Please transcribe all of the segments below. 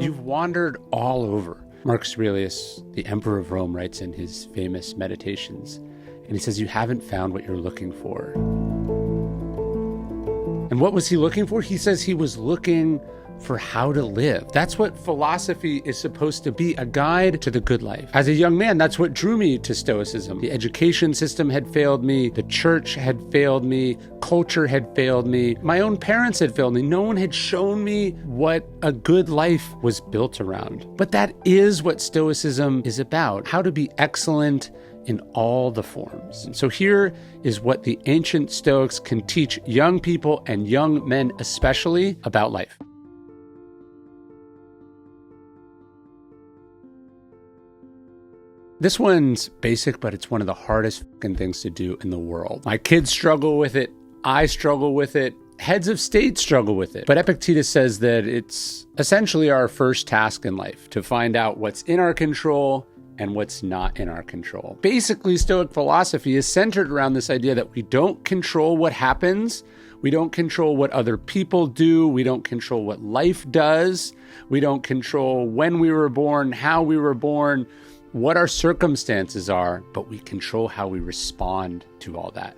You've wandered all over. Marcus Aurelius, the emperor of Rome, writes in his famous Meditations, and he says, you haven't found what you're looking for. And what was he looking for? He says he was looking for how to live. That's what philosophy is supposed to be, a guide to the good life. As a young man, that's what drew me to Stoicism. The education system had failed me. The church had failed me. Culture had failed me. My own parents had failed me. No one had shown me what a good life was built around. But that is what Stoicism is about, how to be excellent in all the forms. So here is what the ancient Stoics can teach young people, and young men especially, about life. This one's basic, but it's one of the hardest fucking things to do in the world. My kids struggle with it. I struggle with it. Heads of state struggle with it. But Epictetus says that it's essentially our first task in life, to find out what's in our control and what's not in our control. Basically, Stoic philosophy is centered around this idea that we don't control what happens. We don't control what other people do. We don't control what life does. We don't control when we were born, how we were born, what our circumstances are, but we control how we respond to all that.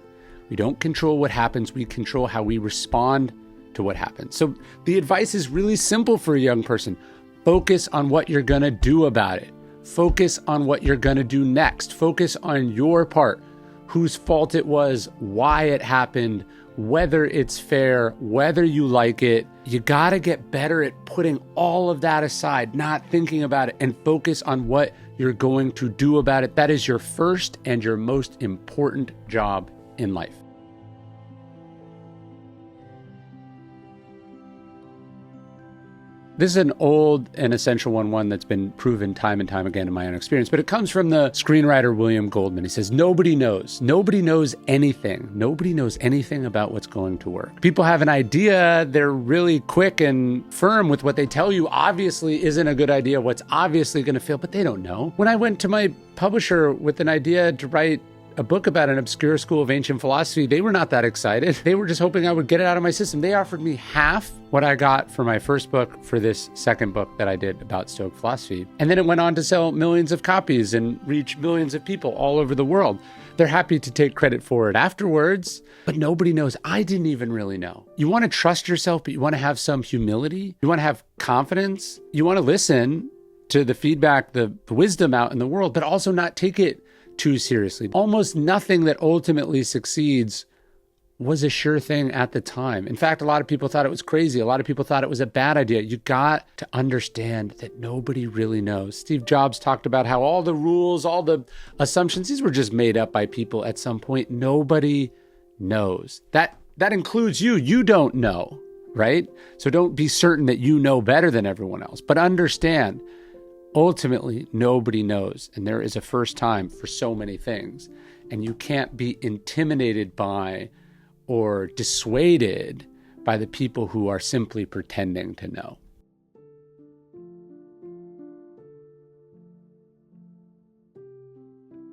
We don't control what happens. We control how we respond to what happens. So the advice is really simple for a young person. Focus on what you're going to do about it. Focus on what you're going to do next. Focus on your part, whose fault it was, why it happened, whether it's fair, whether you like it. You got to get better at putting all of that aside, not thinking about it, and focus on what you're going to do about it. That is your first and your most important job in life. This is an old and essential one that's been proven time and time again in my own experience, but it comes from the screenwriter William Goldman. He says, nobody knows anything. Nobody knows anything about what's going to work. People have an idea. They're really quick and firm with what they tell you obviously isn't a good idea, what's obviously going to fail, but they don't know. When I went to my publisher with an idea to write a book about an obscure school of ancient philosophy, they were not that excited. They were just hoping I would get it out of my system. They offered me half what I got for my first book for this second book that I did about Stoic philosophy. And then it went on to sell millions of copies and reach millions of people all over the world. They're happy to take credit for it afterwards, but nobody knows. I didn't even really know. You want to trust yourself, but you want to have some humility. You want to have confidence. You want to listen to the feedback, the wisdom out in the world, but also not take it too seriously. Almost nothing that ultimately succeeds was a sure thing at the time. In fact, a lot of people thought it was crazy. A lot of people thought it was a bad idea. You got to understand that nobody really knows. Steve Jobs talked about how all the rules, all the assumptions, these were just made up by people at some point. Nobody knows. That includes you. You don't know, right? So don't be certain that you know better than everyone else, but understand ultimately, nobody knows, and there is a first time for so many things, and you can't be intimidated by or dissuaded by the people who are simply pretending to know.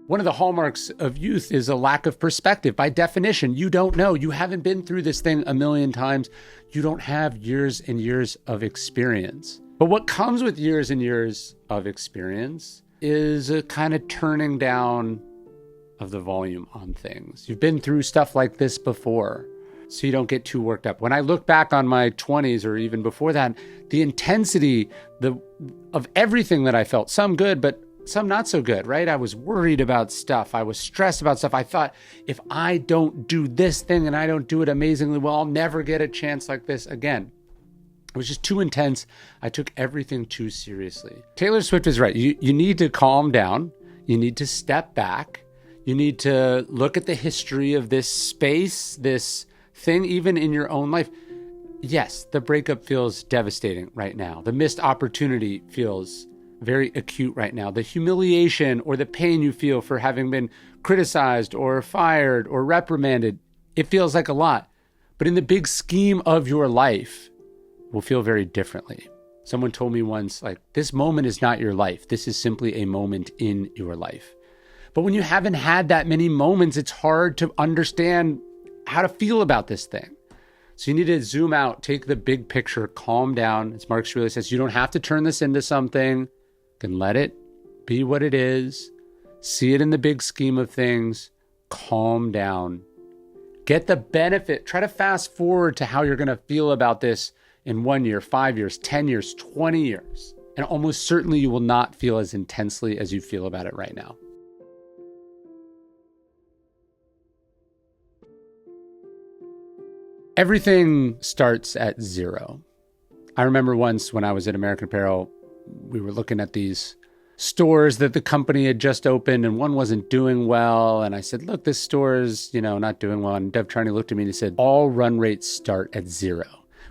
One of the hallmarks of youth is a lack of perspective. By definition, you don't know. You haven't been through this thing a million times. You don't have years and years of experience. But what comes with years and years of experience is a kind of turning down of the volume on things. You've been through stuff like this before, so you don't get too worked up. When I look back on my 20s or even before that, the intensity of everything that I felt, some good, but some not so good, right? I was worried about stuff. I was stressed about stuff. I thought, if I don't do this thing and I don't do it amazingly well, I'll never get a chance like this again. It was just too intense. I took everything too seriously. Taylor Swift is right. You need to calm down. You need to step back. You need to look at the history of this space, this thing, even in your own life. Yes, the breakup feels devastating right now. The missed opportunity feels very acute right now. The humiliation or the pain you feel for having been criticized or fired or reprimanded, it feels like a lot. But in the big scheme of your life, will feel very differently. Someone told me once, like, this moment is not your life. This is simply a moment in your life. But when you haven't had that many moments, it's hard to understand how to feel about this thing. So you need to zoom out, take the big picture, calm down. As Marcus Aurelius says, you don't have to turn this into something. You can let it be what it is. See it in the big scheme of things. Calm down. Get the benefit. Try to fast forward to how you're going to feel about this in 1 year, 5 years, 10 years, 20 years. And almost certainly you will not feel as intensely as you feel about it right now. Everything starts at zero. I remember once when I was at American Apparel, we were looking at these stores that the company had just opened and one wasn't doing well. And I said, look, this store is, not doing well. And Dev Charney looked at me and he said, all run rates start at zero.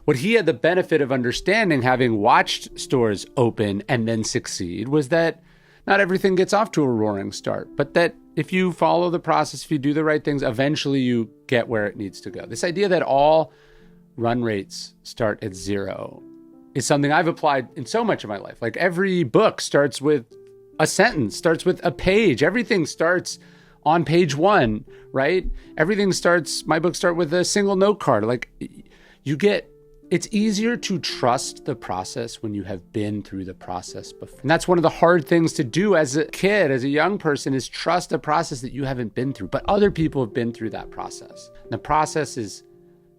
What he had the benefit of understanding, having watched stores open and then succeed, was that not everything gets off to a roaring start, but that if you follow the process, if you do the right things, eventually you get where it needs to go. This idea that all run rates start at zero is something I've applied in so much of my life. Like every book starts with a sentence, starts with a page. Everything starts on page 1, right? My books start with a single note card. It's easier to trust the process when you have been through the process before. And that's one of the hard things to do as a kid, as a young person, is trust a process that you haven't been through. But other people have been through that process. And the process is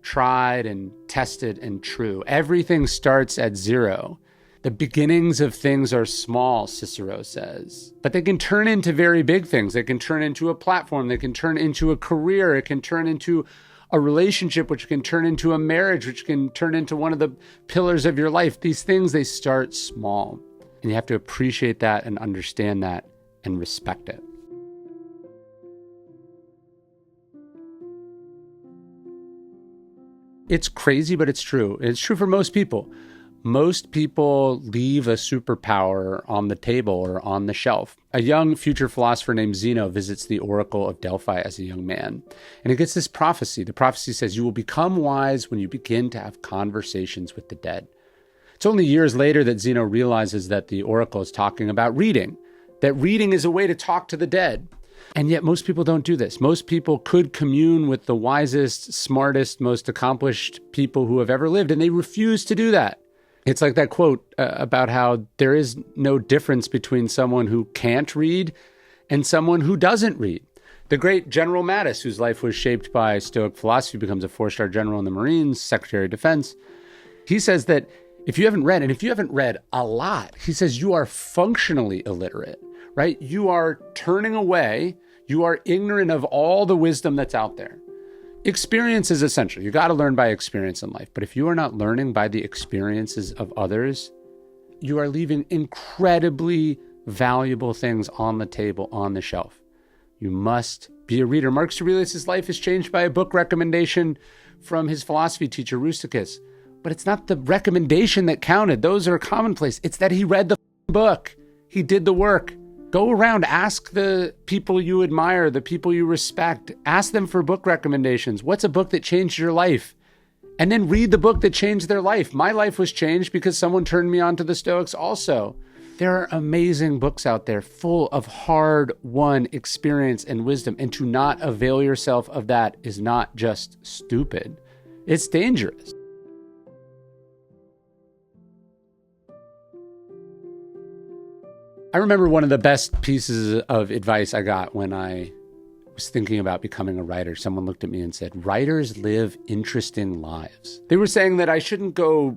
tried and tested and true. Everything starts at zero. The beginnings of things are small, Cicero says, but they can turn into very big things. They can turn into a platform. They can turn into a career. It can turn into a relationship, which can turn into a marriage, which can turn into one of the pillars of your life. These things, they start small, and you have to appreciate that and understand that and respect it. It's crazy, but it's true. It's true for most people. Most people leave a superpower on the table or on the shelf. A young future philosopher named Zeno visits the Oracle of Delphi as a young man, and he gets this prophecy. The prophecy says, you will become wise when you begin to have conversations with the dead. It's only years later that Zeno realizes that the Oracle is talking about reading, that reading is a way to talk to the dead. And yet most people don't do this. Most people could commune with the wisest, smartest, most accomplished people who have ever lived, and they refuse to do that. It's like that quote about how there is no difference between someone who can't read and someone who doesn't read. The great General Mattis, whose life was shaped by Stoic philosophy, becomes a 4-star general in the Marines, Secretary of Defense. He says that if you haven't read, and if you haven't read a lot, he says you are functionally illiterate, right? You are turning away. You are ignorant of all the wisdom that's out there. Experience is essential. You got to learn by experience in life. But if you are not learning by the experiences of others, you are leaving incredibly valuable things on the table, on the shelf. You must be a reader. Marcus Aurelius' life is changed by a book recommendation from his philosophy teacher, Rusticus. But it's not the recommendation that counted. Those are commonplace. It's that he read the book. He did the work. Go around, ask the people you admire, the people you respect, ask them for book recommendations. What's a book that changed your life? And then read the book that changed their life. My life was changed because someone turned me on to the Stoics also. There are amazing books out there full of hard-won experience and wisdom. And to not avail yourself of that is not just stupid. It's dangerous. I remember one of the best pieces of advice I got when I was thinking about becoming a writer. Someone looked at me and said, writers live interesting lives. They were saying that I shouldn't go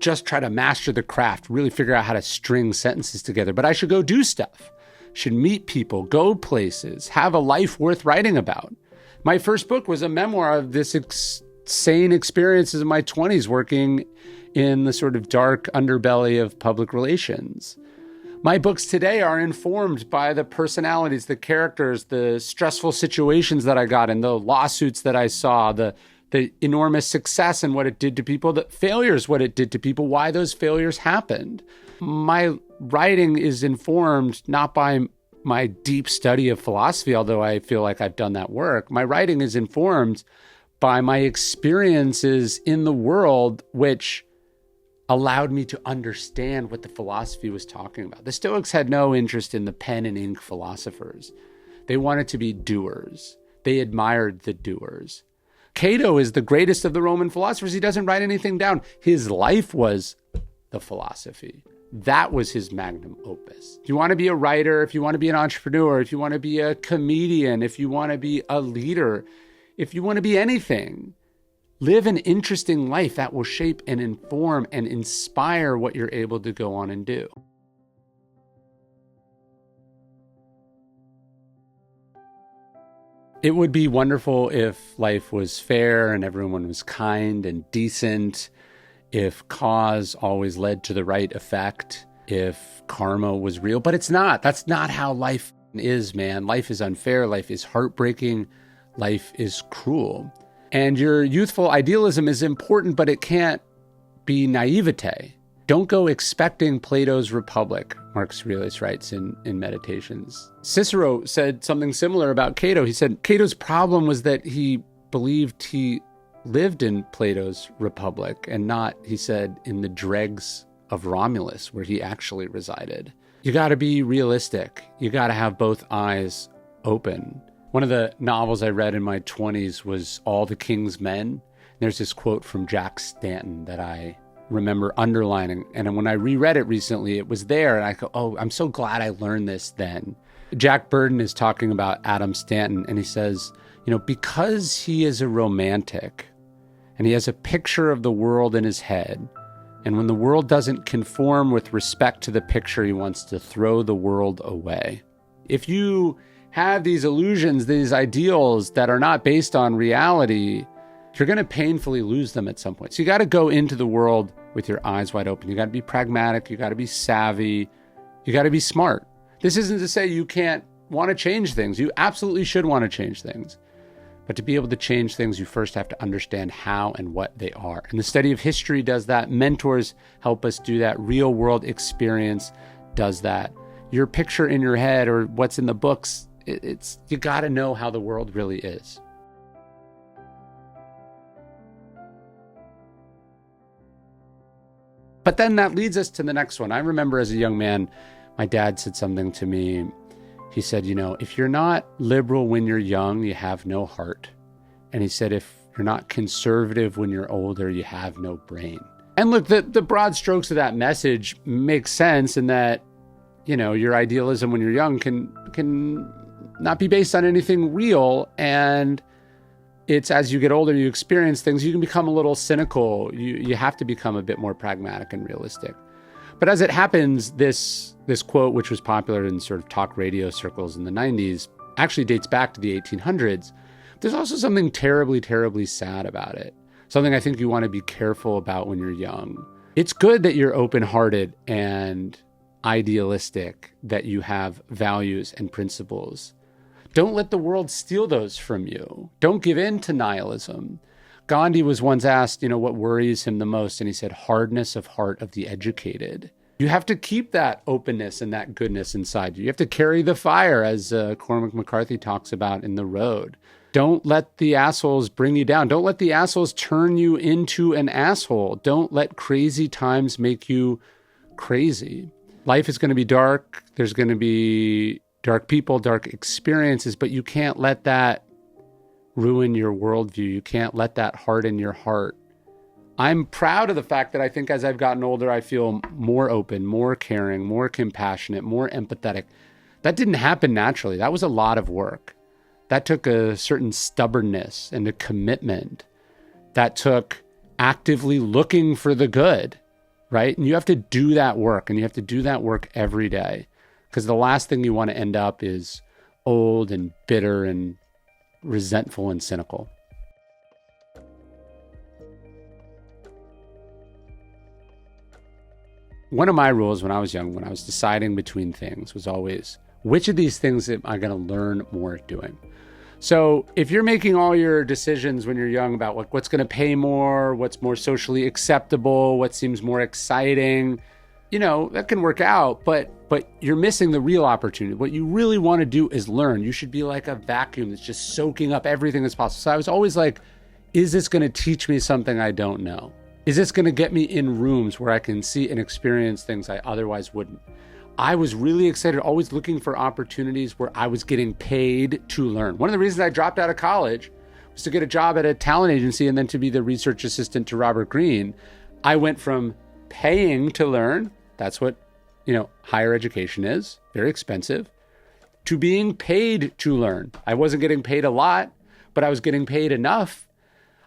just try to master the craft, really figure out how to string sentences together, but I should go do stuff, should meet people, go places, have a life worth writing about. My first book was a memoir of this insane experiences in my 20s working in the sort of dark underbelly of public relations. My books today are informed by the personalities, the characters, the stressful situations that I got in, the lawsuits that I saw, the enormous success and what it did to people, the failures, what it did to people, why those failures happened. My writing is informed not by my deep study of philosophy, although I feel like I've done that work. My writing is informed by my experiences in the world, which allowed me to understand what the philosophy was talking about. The Stoics had no interest in the pen and ink philosophers. They wanted to be doers. They admired the doers. Cato is the greatest of the Roman philosophers. He doesn't write anything down. His life was the philosophy. That was his magnum opus. If you want to be a writer, if you want to be an entrepreneur, if you want to be a comedian, if you want to be a leader, if you want to be anything, live an interesting life that will shape and inform and inspire what you're able to go on and do. It would be wonderful if life was fair and everyone was kind and decent, if cause always led to the right effect, if karma was real, but it's not. That's not how life is, man. Life is unfair. Life is heartbreaking. Life is cruel. And your youthful idealism is important, but it can't be naivete. Don't go expecting Plato's Republic, Marcus Aurelius writes in Meditations. Cicero said something similar about Cato. He said Cato's problem was that he believed he lived in Plato's Republic and not, he said, in the dregs of Romulus, where he actually resided. You got to be realistic. You got to have both eyes open. One of the novels I read in my 20s was All the King's Men. There's this quote from Jack Stanton that I remember underlining. And when I reread it recently, it was there. And I go, oh, I'm so glad I learned this then. Jack Burden is talking about Adam Stanton. And he says, because he is a romantic and he has a picture of the world in his head, and when the world doesn't conform with respect to the picture, he wants to throw the world away. If you have these illusions, these ideals that are not based on reality, you're going to painfully lose them at some point. So you got to go into the world with your eyes wide open. You got to be pragmatic. You got to be savvy. You got to be smart. This isn't to say you can't want to change things. You absolutely should want to change things. But to be able to change things, you first have to understand how and what they are. And the study of history does that. Mentors help us do that. Real world experience does that. Your picture in your head or what's in the books, you got to know how the world really is. But then that leads us to the next one. I remember as a young man, my dad said something to me. He said, if you're not liberal when you're young, you have no heart. And he said, if you're not conservative when you're older, you have no brain. And look, the broad strokes of that message make sense in that, your idealism when you're young can not be based on anything real. And it's as you get older, you experience things, you can become a little cynical. You have to become a bit more pragmatic and realistic. But as it happens, this quote, which was popular in sort of talk radio circles in the 90s, actually dates back to the 1800s. There's also something terribly, terribly sad about it. Something I think you want to be careful about when you're young. It's good that you're open-hearted and idealistic, that you have values and principles. Don't let the world steal those from you. Don't give in to nihilism. Gandhi was once asked, what worries him the most, and he said, hardness of heart of the educated. You have to keep that openness and that goodness inside you. You have to carry the fire, as Cormac McCarthy talks about in The Road. Don't let the assholes bring you down. Don't let the assholes turn you into an asshole. Don't let crazy times make you crazy. Life is going to be dark. There's going to be dark people, dark experiences, but you can't let that ruin your worldview. You can't let that harden your heart. I'm proud of the fact that I think as I've gotten older, I feel more open, more caring, more compassionate, more empathetic. That didn't happen naturally. That was a lot of work. That took a certain stubbornness and a commitment. That took actively looking for the good, right? And you have to do that work, and you have to do that work every day, because the last thing you want to end up is old and bitter and resentful and cynical. One of my rules when I was young, when I was deciding between things, was always, which of these things am I going to learn more doing? So if you're making all your decisions when you're young about what's going to pay more, what's more socially acceptable, what seems more exciting, that can work out, but you're missing the real opportunity. What you really want to do is learn. You should be like a vacuum that's just soaking up everything that's possible. So I was always like, is this going to teach me something I don't know? Is this going to get me in rooms where I can see and experience things I otherwise wouldn't? I was really excited, always looking for opportunities where I was getting paid to learn. One of the reasons I dropped out of college was to get a job at a talent agency and then to be the research assistant to Robert Greene. I went from paying to learn, that's what, higher education is, very expensive, to being paid to learn. I wasn't getting paid a lot, but I was getting paid enough.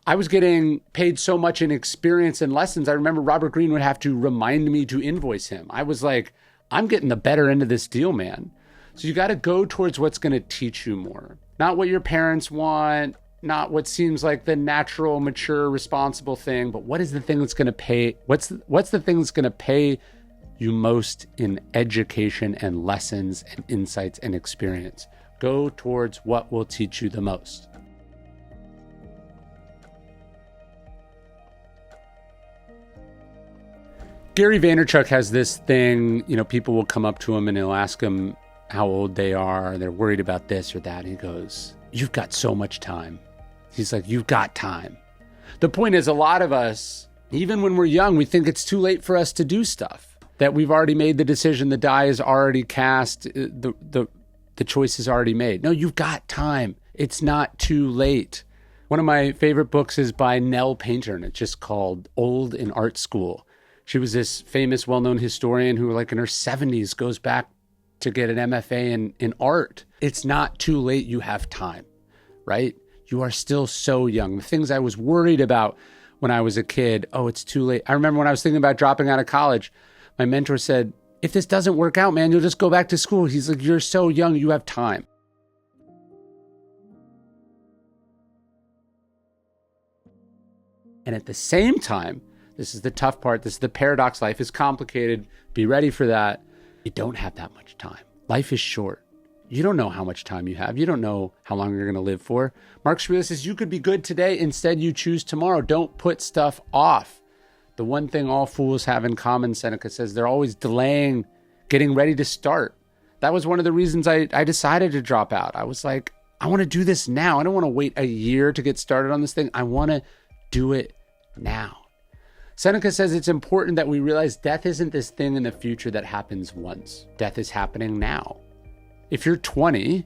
I was getting paid so much in experience and lessons. I remember Robert Greene would have to remind me to invoice him. I was like, I'm getting the better end of this deal, man. So you got to go towards what's going to teach you more. Not what your parents want, not what seems like the natural, mature, responsible thing, but what is the thing that's going to pay? What's the thing that's going to pay you most in education and lessons and insights and experience? Go towards what will teach you the most. Gary Vaynerchuk has this thing, people will come up to him and he'll ask him how old they are. They're worried about this or that. And he goes, you've got so much time. He's like, you've got time. The point is, a lot of us, even when we're young, we think it's too late for us to do stuff. That we've already made the decision, the die is already cast, the choice is already made. No, you've got time. It's not too late. One of my favorite books is by Nell Painter, and it's just called Old in Art School. She was this famous, well-known historian who, like in her 70s, goes back to get an MFA in art. It's not too late. You have time, right? You are still so young. The things I was worried about when I was a kid, it's too late. I remember when I was thinking about dropping out of college, my mentor said, if this doesn't work out, man, you'll just go back to school. He's like, you're so young, you have time. And at the same time, this is the tough part. This is the paradox. Life is complicated. Be ready for that. You don't have that much time. Life is short. You don't know how much time you have. You don't know how long you're going to live for. Marcus Aurelius says, you could be good today. Instead, you choose tomorrow. Don't put stuff off. The one thing all fools have in common, Seneca says, they're always delaying getting ready to start. That was one of the reasons I decided to drop out. I was like, I want to do this now. I don't want to wait a year to get started on this thing. I want to do it now. Seneca says it's important that we realize death isn't this thing in the future that happens once. Death is happening now. If you're 20,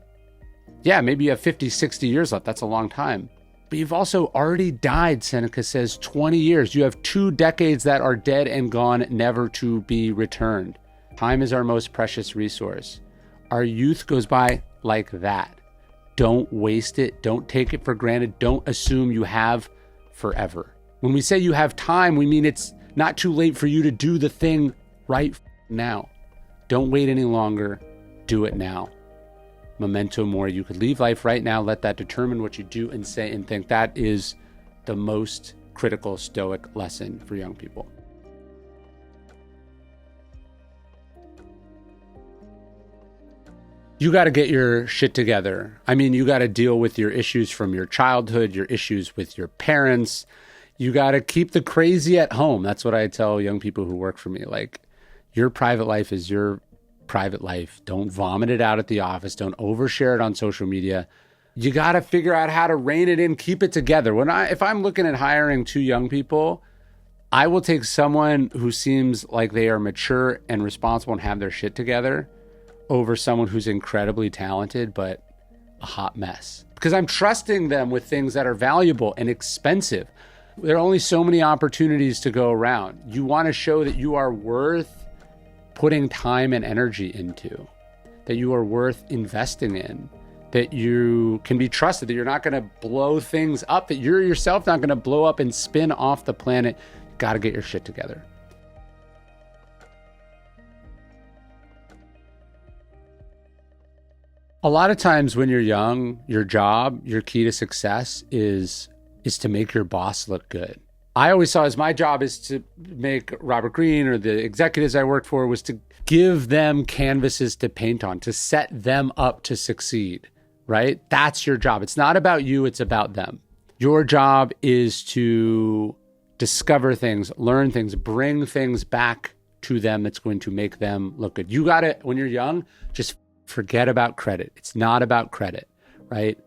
maybe you have 50, 60 years left. That's a long time. But you've also already died, Seneca says, 20 years. You have 2 decades that are dead and gone, never to be returned. Time is our most precious resource. Our youth goes by like that. Don't waste it. Don't take it for granted. Don't assume you have forever. When we say you have time, we mean it's not too late for you to do the thing right now. Don't wait any longer. Do it now. Memento mori. You could leave life right now. Let that determine what you do and say and think. That is the most critical Stoic lesson for young people. You got to get your shit together. I mean, you got to deal with your issues from your childhood, your issues with your parents. You got to keep the crazy at home. That's what I tell young people who work for me. Like, your private life is your private life. Don't vomit it out at the office. Don't overshare it on social media. You got to figure out how to rein it in, keep it together. If I'm looking at hiring 2 young people, I will take someone who seems like they are mature and responsible and have their shit together over someone who's incredibly talented, but a hot mess. Because I'm trusting them with things that are valuable and expensive. There are only so many opportunities to go around. You want to show that you are worth putting time and energy into, that you are worth investing in, that you can be trusted, that you're not going to blow things up, that you're yourself not going to blow up and spin off the planet. You got to get your shit together. A lot of times when you're young, your job, your key to success is to make your boss look good. I always saw as my job is to make Robert Greene or the executives I worked for was to give them canvases to paint on, to set them up to succeed, right? That's your job. It's not about you, it's about them. Your job is to discover things, learn things, bring things back to them that's going to make them look good. You got to, when you're young, just forget about credit. It's not about credit, right?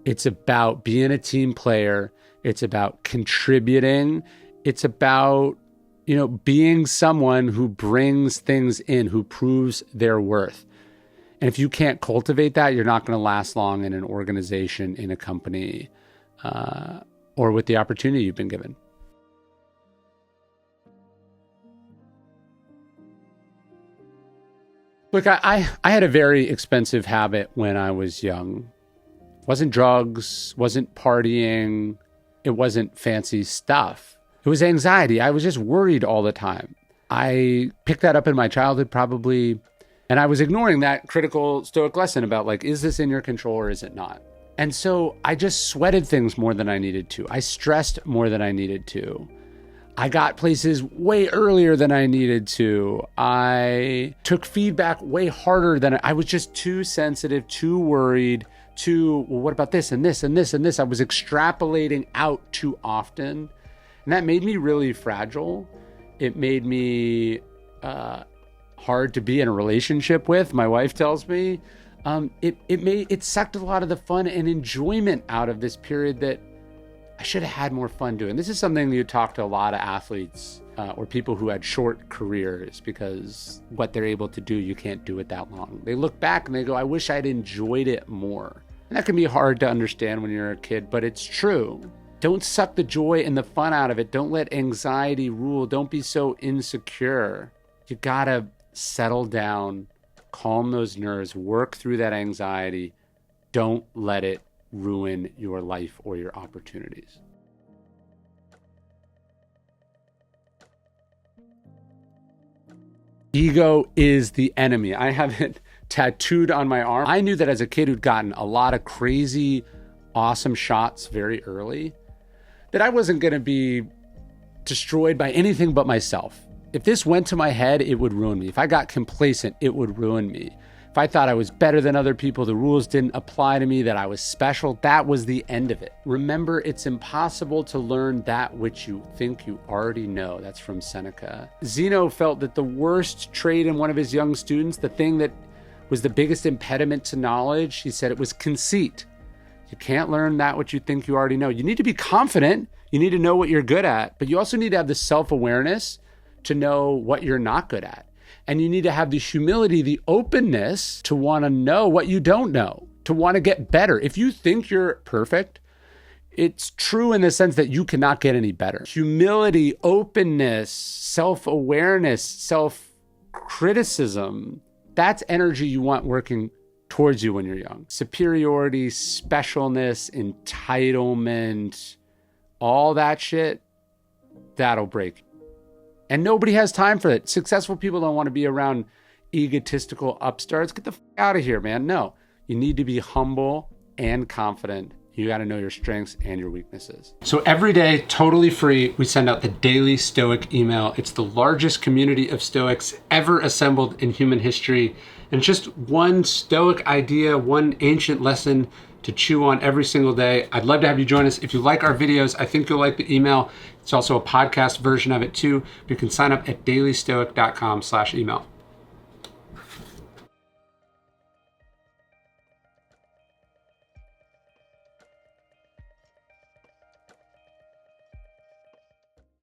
It's about being a team player. It's about contributing. It's about, being someone who brings things in, who proves their worth. And if you can't cultivate that, you're not going to last long in an organization, in a company. or with the opportunity you've been given. Look, I had a very expensive habit when I was young. It wasn't drugs, wasn't partying, it wasn't fancy stuff. It was anxiety. I was just worried all the time. I picked that up in my childhood probably, and I was ignoring that critical Stoic lesson about like, is this in your control or is it not? And so I just sweated things more than I needed to. I stressed more than I needed to. I got places way earlier than I needed to. I took feedback way harder than I was just too sensitive, too worried, well, what about this and this and this and this? I was extrapolating out too often. And that made me really fragile. It made me hard to be in a relationship with, my wife tells me. It sucked a lot of the fun and enjoyment out of this period that I should have had more fun doing. This is something you talk to a lot of athletes or people who had short careers, because what they're able to do, you can't do it that long. They look back and they go, I wish I'd enjoyed it more. And that can be hard to understand when you're a kid, but it's true. Don't suck the joy and the fun out of it. Don't let anxiety rule. Don't be so insecure. You gotta settle down, calm those nerves, work through that anxiety. Don't let it ruin your life or your opportunities. Ego is the enemy. I have it tattooed on my arm. I knew that as a kid who'd gotten a lot of crazy, awesome shots very early, that I wasn't going to be destroyed by anything but myself. If this went to my head, it would ruin me. If I got complacent, it would ruin me. If I thought I was better than other people, the rules didn't apply to me, that I was special, that was the end of it. Remember, it's impossible to learn that which you think you already know. That's from Seneca. Zeno felt that the worst trait in one of his young students, the thing that was the biggest impediment to knowledge, he said it was conceit. You can't learn that which you think you already know. You need to be confident. You need to know what you're good at, but you also need to have the self-awareness to know what you're not good at. And you need to have the humility, the openness to want to know what you don't know, to want to get better. If you think you're perfect, it's true in the sense that you cannot get any better. Humility, openness, self-awareness, self-criticism, that's energy you want working towards you when you're young. Superiority, specialness, entitlement, all that shit, that'll break you. And nobody has time for it. Successful people don't want to be around egotistical upstarts. Get the f out of here, man. No, you need to be humble and confident. You got to know your strengths and your weaknesses. So every day, totally free, we send out the daily Stoic email. It's the largest community of Stoics ever assembled in human history. And just one Stoic idea, one ancient lesson to chew on every single day. I'd love to have you join us. If you like our videos, I think you'll like the email. It's also a podcast version of it too. You can sign up at dailystoic.com/email.